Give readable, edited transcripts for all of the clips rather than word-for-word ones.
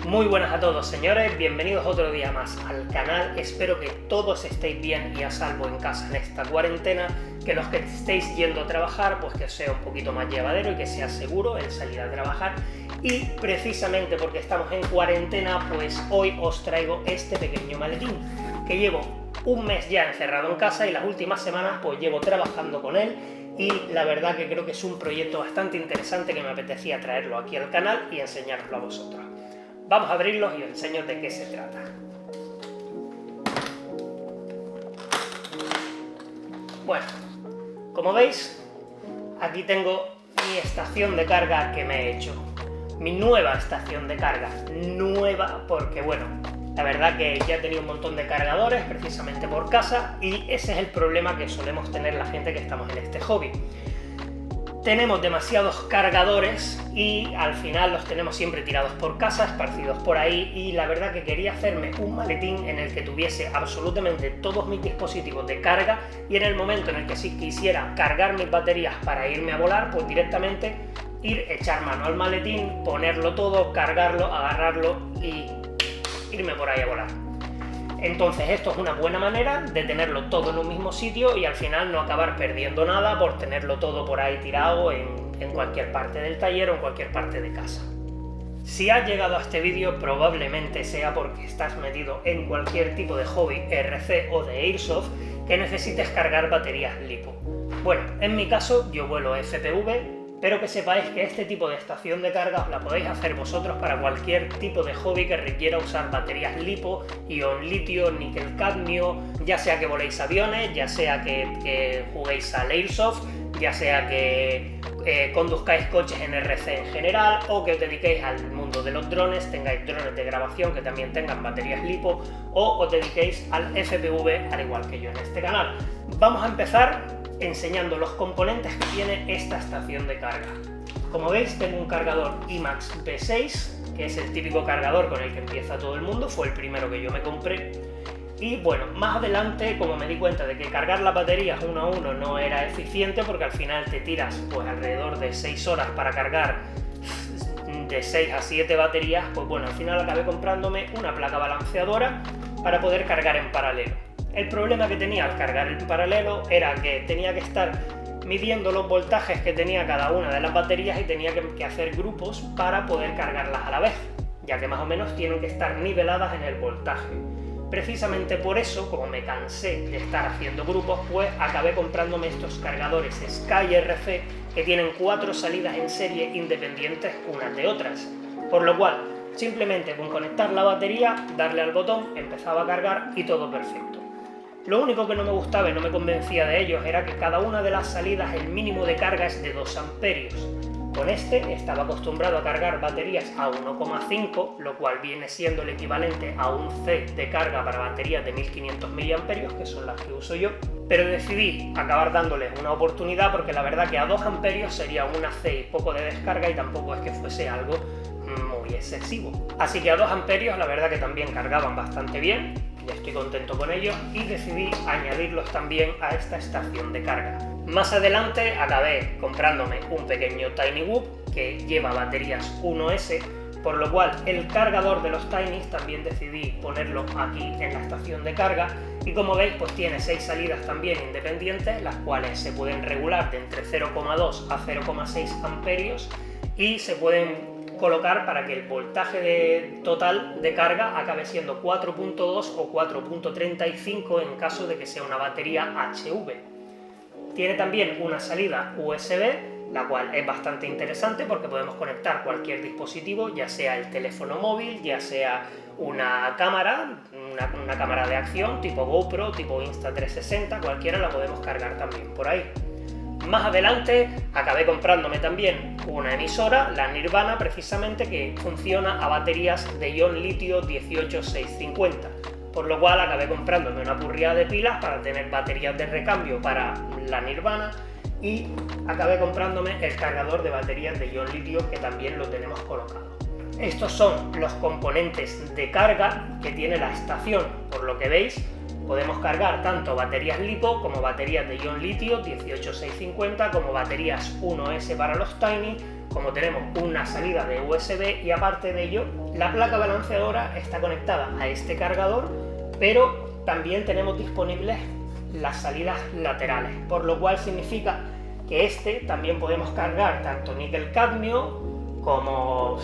Muy buenas a todos, señores, bienvenidos otro día más al canal. Espero que todos estéis bien y a salvo en casa en esta cuarentena, que los que estéis yendo a trabajar, pues que os sea un poquito más llevadero y que sea seguro el salir a trabajar. Y precisamente porque estamos en cuarentena, pues hoy os traigo este pequeño maletín, que llevo un mes ya encerrado en casa y las últimas semanas pues llevo trabajando con él. Y la verdad que creo que es un proyecto bastante interesante que me apetecía traerlo aquí al canal y enseñároslo a vosotros. Vamos a abrirlos y os enseño de qué se trata. Bueno, como veis, aquí tengo mi estación de carga que me he hecho. Mi nueva estación de carga. Nueva porque, bueno, la verdad que ya he tenido un montón de cargadores precisamente por casa y ese es el problema que solemos tener la gente que estamos en este hobby. Tenemos demasiados cargadores y al final los tenemos siempre tirados por casa, esparcidos por ahí, y la verdad que quería hacerme un maletín en el que tuviese absolutamente todos mis dispositivos de carga y en el momento en el que si quisiera cargar mis baterías para irme a volar, pues directamente echar mano al maletín, ponerlo todo, cargarlo, agarrarlo y irme por ahí a volar. Entonces esto es una buena manera de tenerlo todo en un mismo sitio y al final no acabar perdiendo nada por tenerlo todo por ahí tirado en cualquier parte del taller o en cualquier parte de casa. Si has llegado a este vídeo probablemente sea porque estás metido en cualquier tipo de hobby RC o de Airsoft que necesites cargar baterías LiPo. Bueno, en mi caso yo vuelo FPV, pero que sepáis que este tipo de estación de carga os la podéis hacer vosotros para cualquier tipo de hobby que requiera usar baterías LiPo, ion litio, níquel cadmio, ya sea que voléis aviones, ya sea que juguéis al Airsoft, ya sea que conduzcáis coches en RC en general o que os dediquéis al mundo de los drones, tengáis drones de grabación que también tengan baterías LiPo o os dediquéis al FPV al igual que yo en este canal. Vamos a empezar enseñando los componentes que tiene esta estación de carga. Como veis, tengo un cargador IMAX V6, que es el típico cargador con el que empieza todo el mundo, fue el primero que yo me compré. Y bueno, más adelante, como me di cuenta de que cargar las baterías uno a uno no era eficiente, porque al final te tiras pues alrededor de 6 horas para cargar de 6 a 7 baterías, pues bueno, al final acabé comprándome una placa balanceadora para poder cargar en paralelo. El problema que tenía al cargar en paralelo era que tenía que estar midiendo los voltajes que tenía cada una de las baterías y tenía que hacer grupos para poder cargarlas a la vez, ya que más o menos tienen que estar niveladas en el voltaje. Precisamente por eso, como me cansé de estar haciendo grupos, pues acabé comprándome estos cargadores SkyRC que tienen 4 salidas en serie independientes unas de otras, por lo cual simplemente con conectar la batería, darle al botón, empezaba a cargar y todo perfecto. Lo único que no me gustaba y no me convencía de ellos era que cada una de las salidas el mínimo de carga es de 2 amperios. Con este estaba acostumbrado a cargar baterías a 1,5, lo cual viene siendo el equivalente a un C de carga para baterías de 1500 mAh, que son las que uso yo, pero decidí acabar dándoles una oportunidad porque la verdad que a 2 amperios sería una C y poco de descarga y tampoco es que fuese algo muy excesivo. Así que a 2 amperios la verdad que también cargaban bastante bien. Estoy contento con ello y decidí añadirlos también a esta estación de carga. Más adelante acabé comprándome un pequeño TinyWhoop que lleva baterías 1S, por lo cual el cargador de los Tinys también decidí ponerlo aquí en la estación de carga y como veis pues tiene 6 salidas también independientes, las cuales se pueden regular de entre 0,2 a 0,6 amperios y se pueden colocar para que el voltaje total de carga acabe siendo 4.2 o 4.35 en caso de que sea una batería HV. Tiene también una salida USB, la cual es bastante interesante porque podemos conectar cualquier dispositivo, ya sea el teléfono móvil, ya sea una cámara de acción tipo GoPro, tipo Insta360, cualquiera la podemos cargar también por ahí. Más adelante acabé comprándome también una emisora, la Nirvana precisamente, que funciona a baterías de ion litio 18650, por lo cual acabé comprándome una purriada de pilas para tener baterías de recambio para la Nirvana y acabé comprándome el cargador de baterías de ion litio que también lo tenemos colocado. Estos son los componentes de carga que tiene la estación, por lo que veis. Podemos cargar tanto baterías LiPo como baterías de ion litio 18650, como baterías 1S para los Tiny, como tenemos una salida de USB y aparte de ello la placa balanceadora está conectada a este cargador, pero también tenemos disponibles las salidas laterales, por lo cual significa que también podemos cargar tanto níquel cadmio como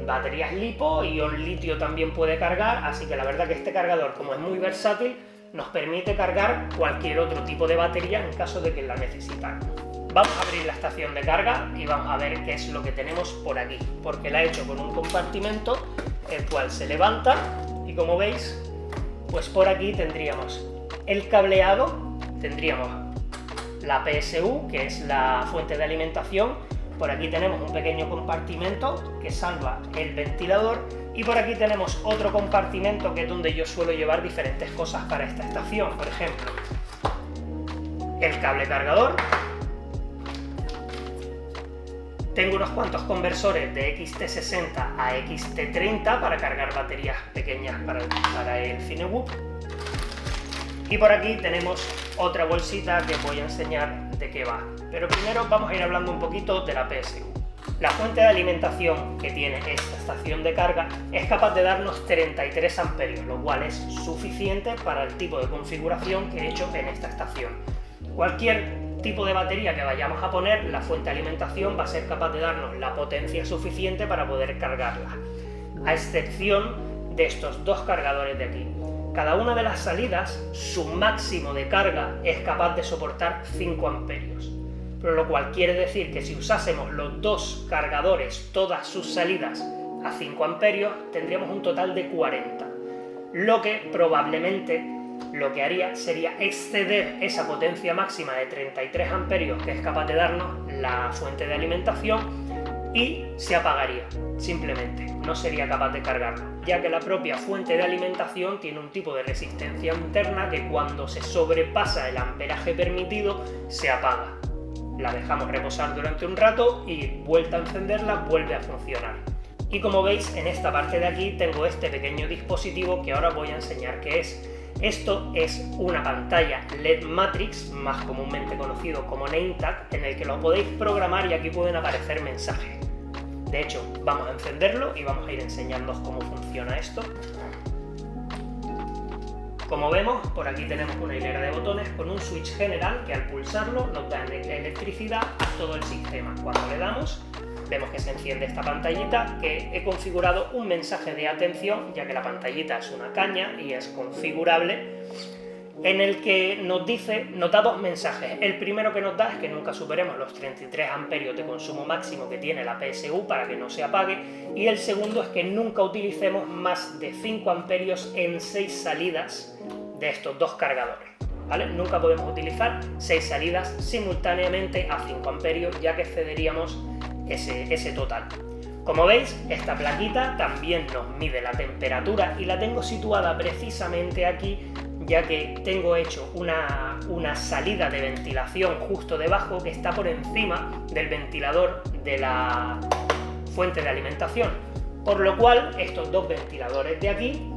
baterías LiPo, ion litio también puede cargar, así que la verdad que este cargador, como es muy versátil, nos permite cargar cualquier otro tipo de batería en caso de que la necesitamos. Vamos a abrir la estación de carga y vamos a ver qué es lo que tenemos por aquí, porque la he hecho con un compartimento el cual se levanta y como veis, pues por aquí tendríamos el cableado, tendríamos la PSU, que es la fuente de alimentación, por aquí tenemos un pequeño compartimento que salva el ventilador y por aquí tenemos otro compartimento que es donde yo suelo llevar diferentes cosas para esta estación, por ejemplo, el cable cargador, tengo unos cuantos conversores de XT60 a XT30 para cargar baterías pequeñas para el Cinewhoop. Y por aquí tenemos otra bolsita que os voy a enseñar de qué va. Pero primero vamos a ir hablando un poquito de la PSU. La fuente de alimentación que tiene esta estación de carga es capaz de darnos 33 amperios, lo cual es suficiente para el tipo de configuración que he hecho en esta estación. Cualquier tipo de batería que vayamos a poner, la fuente de alimentación va a ser capaz de darnos la potencia suficiente para poder cargarla, a excepción de estos dos cargadores de aquí. Cada una de las salidas, su máximo de carga es capaz de soportar 5 amperios, pero lo cual quiere decir que si usásemos los dos cargadores, todas sus salidas a 5 amperios, tendríamos un total de 40, lo que probablemente lo que haría sería exceder esa potencia máxima de 33 amperios que es capaz de darnos la fuente de alimentación y se apagaría, simplemente, no sería capaz de cargarlo, ya que la propia fuente de alimentación tiene un tipo de resistencia interna que cuando se sobrepasa el amperaje permitido se apaga. La dejamos reposar durante un rato y vuelta a encenderla vuelve a funcionar. Y como veis en esta parte de aquí tengo este pequeño dispositivo que ahora voy a enseñar qué es. Esto es una pantalla LED Matrix, más comúnmente conocido como NameTag, en el que lo podéis programar y aquí pueden aparecer mensajes. De hecho, vamos a encenderlo y vamos a ir enseñándoos cómo funciona esto. Como vemos, por aquí tenemos una hilera de botones con un switch general que al pulsarlo nos da electricidad a todo el sistema. Cuando le damos, vemos que se enciende esta pantallita, que he configurado un mensaje de atención, ya que la pantallita es una caña y es configurable, en el que nos da dos mensajes. El primero que nos da es que nunca superemos los 33 amperios de consumo máximo que tiene la PSU para que no se apague, y el segundo es que nunca utilicemos más de 5 amperios en 6 salidas de estos dos cargadores, ¿vale? Nunca podemos utilizar 6 salidas simultáneamente a 5 amperios, ya que excederíamos ese total. Como veis, esta plaquita también nos mide la temperatura y la tengo situada precisamente aquí, ya que tengo hecho una salida de ventilación justo debajo que está por encima del ventilador de la fuente de alimentación, por lo cual estos dos ventiladores de aquí,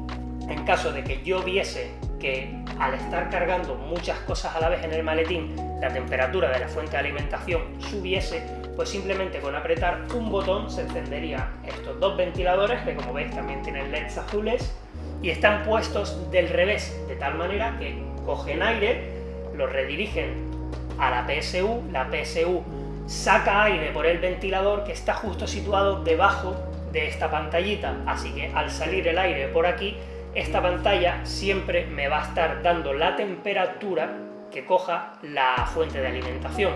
en caso de que yo viese que al estar cargando muchas cosas a la vez en el maletín la temperatura de la fuente de alimentación subiese, pues simplemente con apretar un botón se encenderían estos dos ventiladores que, como veis, también tienen LEDs azules y están puestos del revés, de tal manera que cogen aire, lo redirigen a la PSU saca aire por el ventilador que está justo situado debajo de esta pantallita, así que al salir el aire por aquí, esta pantalla siempre me va a estar dando la temperatura que coja la fuente de alimentación.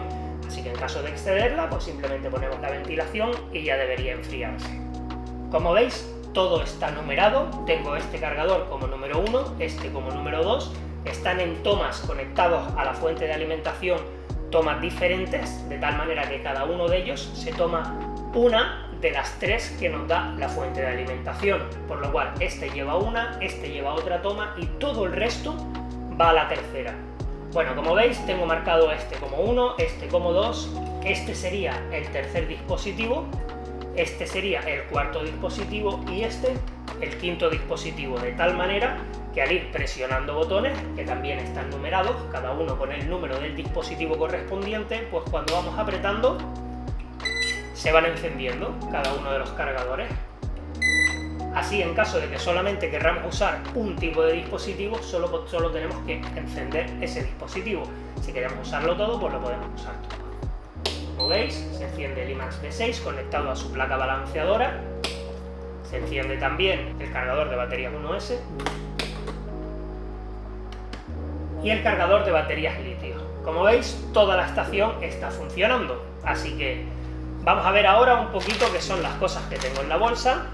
Así que en caso de excederla, pues simplemente ponemos la ventilación y ya debería enfriarse. Como veis, todo está numerado. Tengo este cargador como número 1, este como número 2. Están en tomas conectados a la fuente de alimentación, tomas diferentes, de tal manera que cada uno de ellos se toma una de las 3 que nos da la fuente de alimentación. Por lo cual, este lleva una, este lleva otra toma y todo el resto va a la tercera. Bueno, como veis, tengo marcado este como 1, este como 2, este sería el tercer dispositivo. este sería el cuarto dispositivo y este el quinto dispositivo, de tal manera que al ir presionando botones, que también están numerados, cada uno con el número del dispositivo correspondiente, pues cuando vamos apretando se van encendiendo cada uno de los cargadores. Así, en caso de que solamente querramos usar un tipo de dispositivo, solo tenemos que encender ese dispositivo. Si queremos usarlo todo, pues lo podemos usar todo. Como veis, se enciende el IMAX V6 conectado a su placa balanceadora. Se enciende también el cargador de baterías 1S y el cargador de baterías litio. Como veis, toda la estación está funcionando. Así que vamos a ver ahora un poquito qué son las cosas que tengo en la bolsa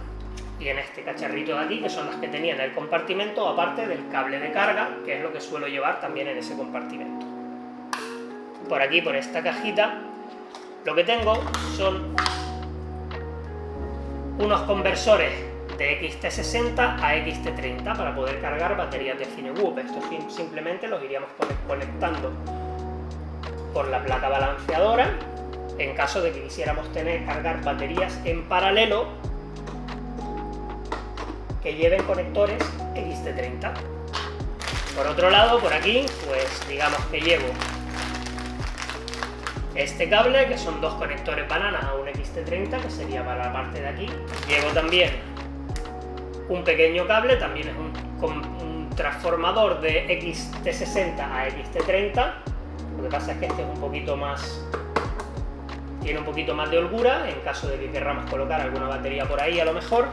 y en este cacharrito de aquí, que son las que tenía en el compartimento, aparte del cable de carga, que es lo que suelo llevar también en ese compartimento. Por aquí, por esta cajita, lo que tengo son unos conversores de XT60 a XT30 para poder cargar baterías de Cinewhoop. Estos simplemente los iríamos conectando por la placa balanceadora en caso de que quisiéramos cargar baterías en paralelo que lleven conectores XT30. Por otro lado, por aquí, pues digamos que llevo este cable, que son dos conectores bananas a un XT30, que sería para la parte de aquí. Llevo también un pequeño cable, también es un transformador de XT60 a XT30. Lo que pasa es que este es un poquito más, tiene un poquito más de holgura, en caso de que querramos colocar alguna batería por ahí a lo mejor.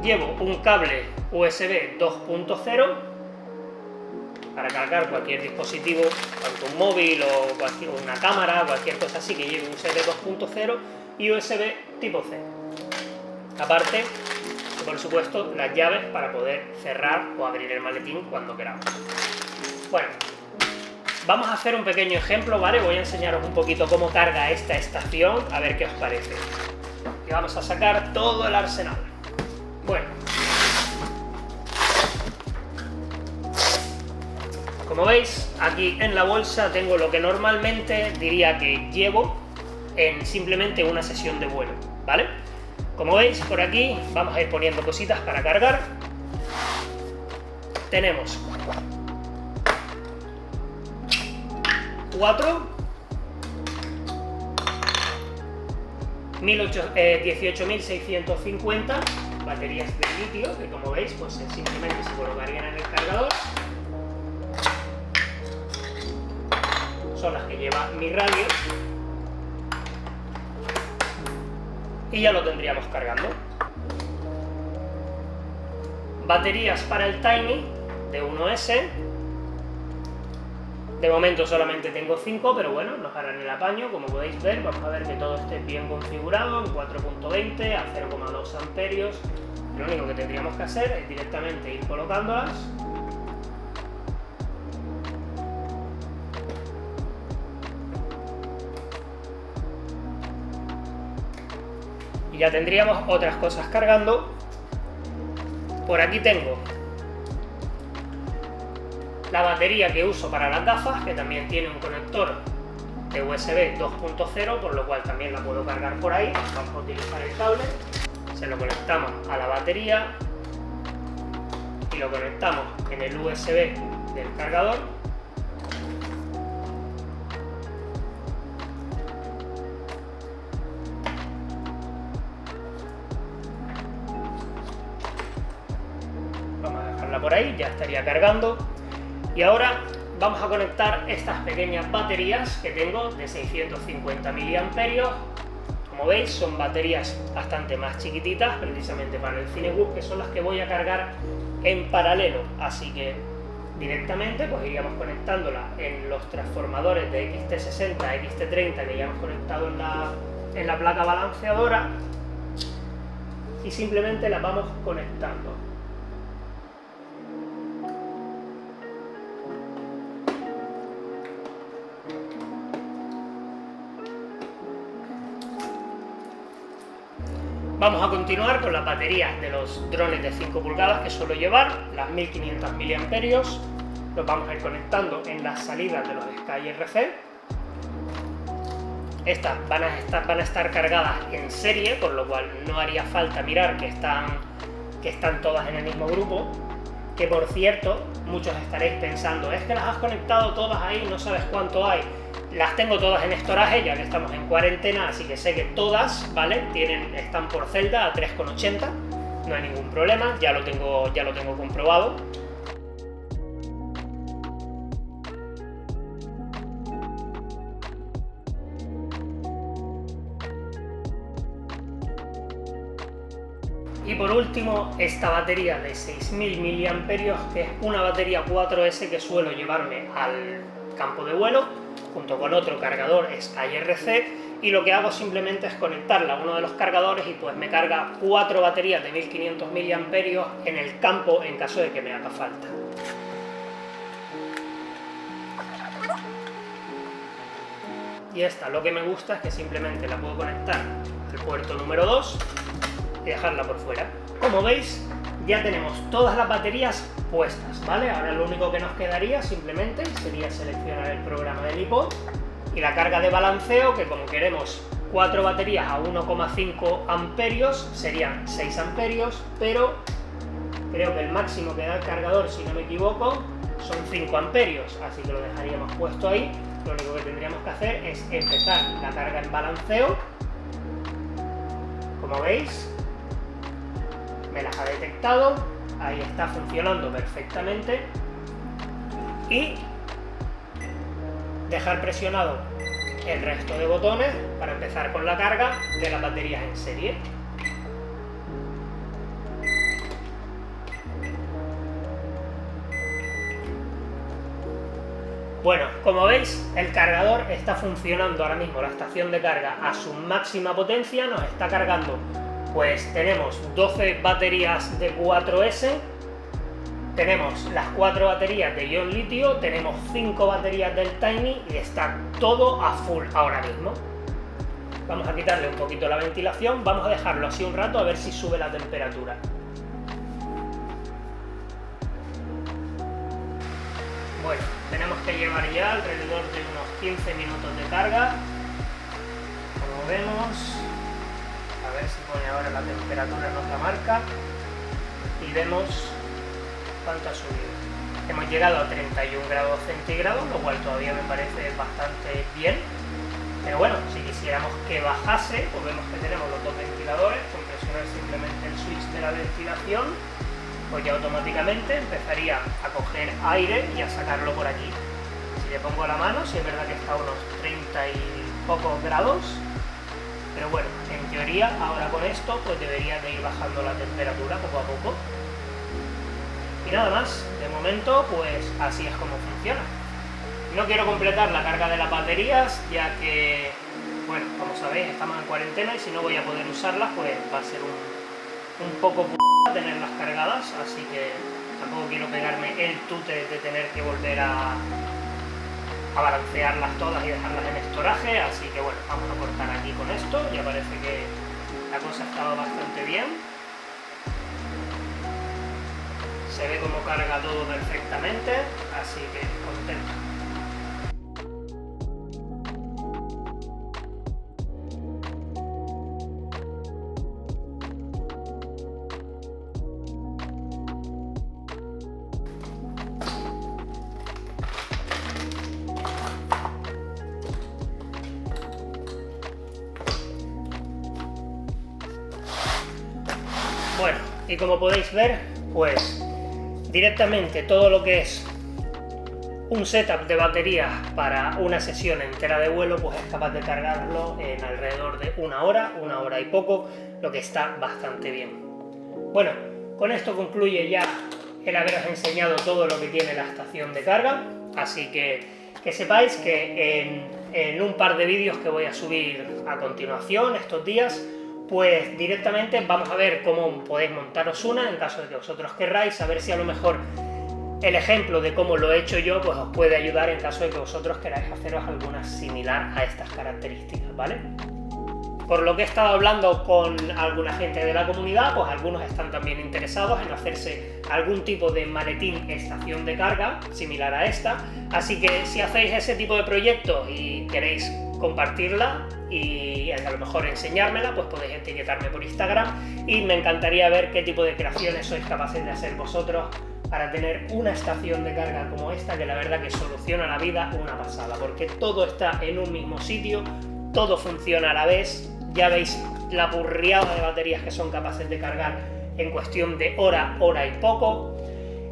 Llevo un cable USB 2.0 para cargar cualquier dispositivo, tanto un móvil o una cámara, cualquier cosa así que lleve USB 2.0 y USB tipo C. Aparte, por supuesto, las llaves para poder cerrar o abrir el maletín cuando queramos. Bueno, vamos a hacer un pequeño ejemplo, ¿vale? Voy a enseñaros un poquito cómo carga esta estación, a ver qué os parece. Y vamos a sacar todo el arsenal. Bueno, como veis, aquí en la bolsa tengo lo que normalmente diría que llevo en simplemente una sesión de vuelo, ¿vale? Como veis, por aquí vamos a ir poniendo cositas para cargar. Tenemos 18.650 baterías de litio, que como veis, pues simplemente se colocarían en el cargador. Son las que lleva mi radio. Y ya lo tendríamos cargando. Baterías para el Tiny de 1S. De momento solamente tengo 5, pero bueno, nos harán el apaño, como podéis ver. Vamos a ver que todo esté bien configurado en 4.20 a 0,2 amperios. Lo único que tendríamos que hacer es directamente ir colocándolas. Y ya tendríamos otras cosas cargando. Por aquí tengo la batería que uso para las gafas, que también tiene un conector de USB 2.0, por lo cual también la puedo cargar por ahí. Vamos a utilizar el cable, se lo conectamos a la batería y lo conectamos en el USB del cargador. Vamos a dejarla por ahí, ya estaría cargando. Y ahora vamos a conectar estas pequeñas baterías que tengo de 650 mAh. Como veis, son baterías bastante más chiquititas, precisamente para el Cinewhoop, que son las que voy a cargar en paralelo. Así que directamente pues iríamos conectándola en los transformadores de XT60 a XT30 que ya hemos conectado en la placa balanceadora, y simplemente las vamos conectando. Vamos a continuar con las baterías de los drones de 5 pulgadas que suelo llevar, las 1500 mAh. Los vamos a ir conectando en las salidas de los SkyRC. estas van a estar cargadas en serie, por lo cual no haría falta mirar que están todas en el mismo grupo. Que por cierto, muchos estaréis pensando, es que las has conectado todas ahí, no sabes cuánto hay. Las tengo todas en estoraje, ya que estamos en cuarentena, así que sé que todas, ¿vale? Están por celda a 3,80, no hay ningún problema, ya lo tengo comprobado. Y por último, esta batería de 6000 mAh, que es una batería 4S que suelo llevarme al campo de vuelo, junto con otro cargador SkyRC, y lo que hago simplemente es conectarla a uno de los cargadores y pues me carga 4 baterías de 1500 mAh en el campo en caso de que me haga falta. Y esta, lo que me gusta es que simplemente la puedo conectar al puerto número 2 y dejarla por fuera. Como veis, ya tenemos todas las baterías puestas, ¿vale? Ahora lo único que nos quedaría simplemente sería seleccionar el programa del iPod y la carga de balanceo, que como queremos 4 baterías a 1,5 amperios serían 6 amperios, pero creo que el máximo que da el cargador, si no me equivoco, son 5 amperios, así que lo dejaríamos puesto ahí. Lo único que tendríamos que hacer es empezar la carga en balanceo. Como veis, me las ha detectado, ahí está funcionando perfectamente, y dejar presionado el resto de botones para empezar con la carga de las baterías en serie. Bueno, como veis, el cargador está funcionando ahora mismo, la estación de carga a su máxima potencia, nos está cargando. Pues tenemos 12 baterías de 4S, tenemos las 4 baterías de ion litio, tenemos 5 baterías del Tiny y está todo a full ahora mismo. Vamos a quitarle un poquito la ventilación, vamos a dejarlo así un rato a ver si sube la temperatura. Bueno, tenemos que llevar ya alrededor de unos 15 minutos de carga, como vemos. A ver si pone ahora la temperatura, nos la marca y vemos cuánto ha subido. Hemos llegado a 31 grados centígrados, lo cual todavía me parece bastante bien. Pero bueno, si quisiéramos que bajase, pues vemos que tenemos los dos ventiladores. Con presionar simplemente el switch de la ventilación, pues ya automáticamente empezaría a coger aire y a sacarlo por aquí. Si le pongo la mano, si es verdad que está a unos 30 y pocos grados, pero bueno, en teoría ahora con esto pues debería de ir bajando la temperatura poco a poco. Y nada más, de momento pues así es como funciona. No quiero completar la carga de las baterías, ya que, bueno, como sabéis, estamos en cuarentena y si no voy a poder usarlas, pues va a ser un poco tenerlas cargadas, así que tampoco quiero pegarme el tute de tener que volver a balancearlas todas y dejarlas en estoraje, así que bueno, vamos a cortar aquí con esto. Ya parece que la cosa estaba bastante bien, se ve como carga todo perfectamente, así que contento. Bueno, y como podéis ver, pues directamente todo lo que es un setup de baterías para una sesión entera de vuelo, pues es capaz de cargarlo en alrededor de una hora y poco, lo que está bastante bien. Bueno, con esto concluye ya el haberos enseñado todo lo que tiene la estación de carga, así que sepáis que en un par de vídeos que voy a subir a continuación estos días, pues directamente vamos a ver cómo podéis montaros una en caso de que vosotros querráis, a ver si a lo mejor el ejemplo de cómo lo he hecho yo pues os puede ayudar en caso de que vosotros queráis haceros alguna similar a estas características, ¿vale? Por lo que he estado hablando con alguna gente de la comunidad, pues algunos están también interesados en hacerse algún tipo de maletín estación de carga similar a esta, así que si hacéis ese tipo de proyecto y queréis compartirla, y a lo mejor enseñármela, pues podéis etiquetarme por Instagram y me encantaría ver qué tipo de creaciones sois capaces de hacer vosotros para tener una estación de carga como esta, que la verdad que soluciona la vida una pasada, porque todo está en un mismo sitio, todo funciona a la vez, ya veis la burriada de baterías que son capaces de cargar en cuestión de hora y poco.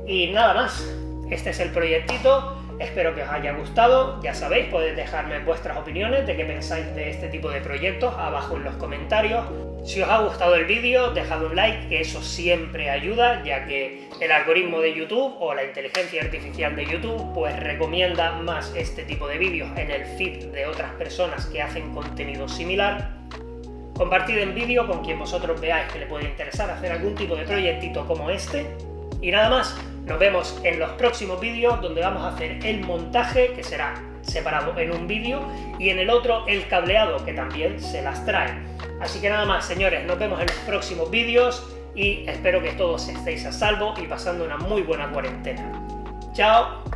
Y nada más, este es el proyectito, espero que os haya gustado, ya sabéis, podéis dejarme vuestras opiniones de qué pensáis de este tipo de proyectos abajo en los comentarios. Si os ha gustado el vídeo, dejad un like, que eso siempre ayuda, ya que el algoritmo de YouTube o la inteligencia artificial de YouTube pues recomienda más este tipo de vídeos en el feed de otras personas que hacen contenido similar. Compartid el vídeo con quien vosotros veáis que le puede interesar hacer algún tipo de proyectito como este. Y nada más, nos vemos en los próximos vídeos donde vamos a hacer el montaje, que será separado en un vídeo, y en el otro el cableado, que también se las trae. Así que nada más, señores, nos vemos en los próximos vídeos y espero que todos estéis a salvo y pasando una muy buena cuarentena. ¡Chao!